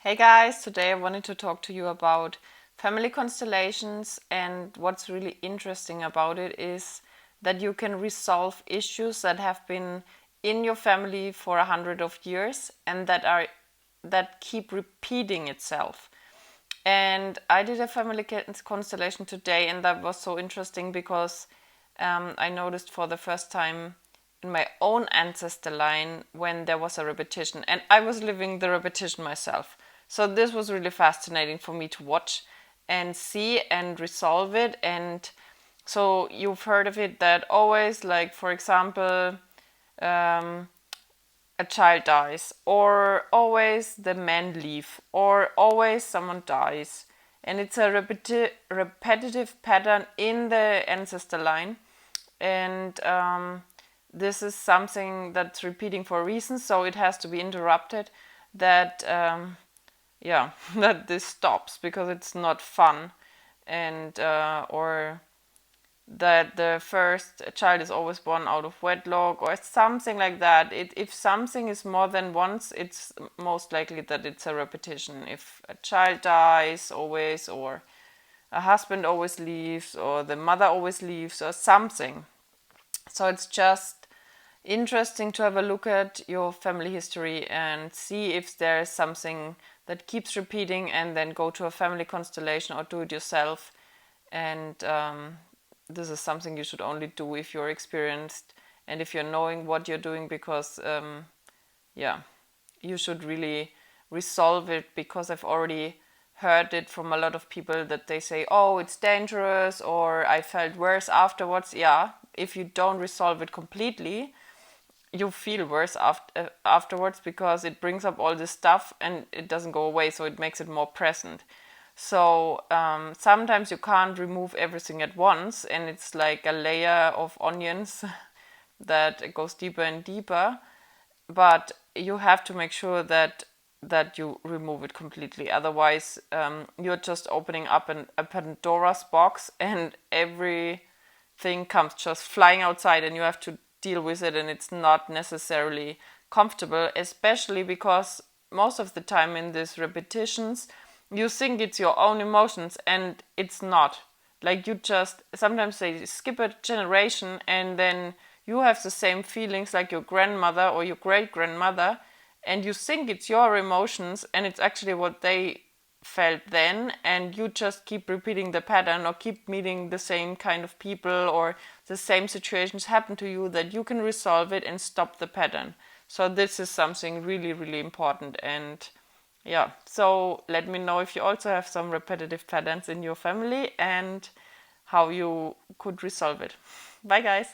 Hey guys, today I wanted to talk to you about family constellations, and what's really interesting about it is that you can resolve issues that have been in your family for 100 of years and that keep repeating itself. And I did a family constellation today, and that was so interesting because I noticed for the first time in my own ancestor line when there was a repetition, and I was living the repetition myself. So this was really fascinating for me to watch and see and resolve it. And so you've heard of it that always, like for example, um, a child dies, or always the men leave, or always someone dies. And it's a repetitive pattern in the ancestor line. And this is something that's repeating for a reason, so it has to be interrupted. That, yeah, that this stops because it's not fun. And, or that the first child is always born out of wedlock or something like that. If something is more than once, it's most likely that it's a repetition. If a child dies always, or a husband always leaves, or the mother always leaves, or something. So it's just interesting to have a look at your family history and see if there is something that keeps repeating, and then go to a family constellation or do it yourself. And this is something you should only do if you're experienced and if you're knowing what you're doing, because yeah, you should really resolve it, because I've already heard it from a lot of people that they say, oh, it's dangerous, or I felt worse afterwards. Yeah, if you don't resolve it completely, you feel worse afterwards, because it brings up all this stuff and it doesn't go away, so it makes it more present. So sometimes you can't remove everything at once, and it's like a layer of onions that goes deeper and deeper. But you have to make sure that you remove it completely. Otherwise, you're just opening up a Pandora's box, and everything comes just flying outside, and you have to deal with it, and it's not necessarily comfortable, especially because most of the time in these repetitions you think it's your own emotions, and it's not. Like, you just sometimes they skip a generation, and then you have the same feelings like your grandmother or your great grandmother, and you think it's your emotions, and it's actually what they felt then, and you just keep repeating the pattern, or keep meeting the same kind of people, or the same situations happen to you, that you can resolve it and stop the pattern. So this is something really, really important. And yeah, so let me know if you also have some repetitive patterns in your family and how you could resolve it. Bye guys.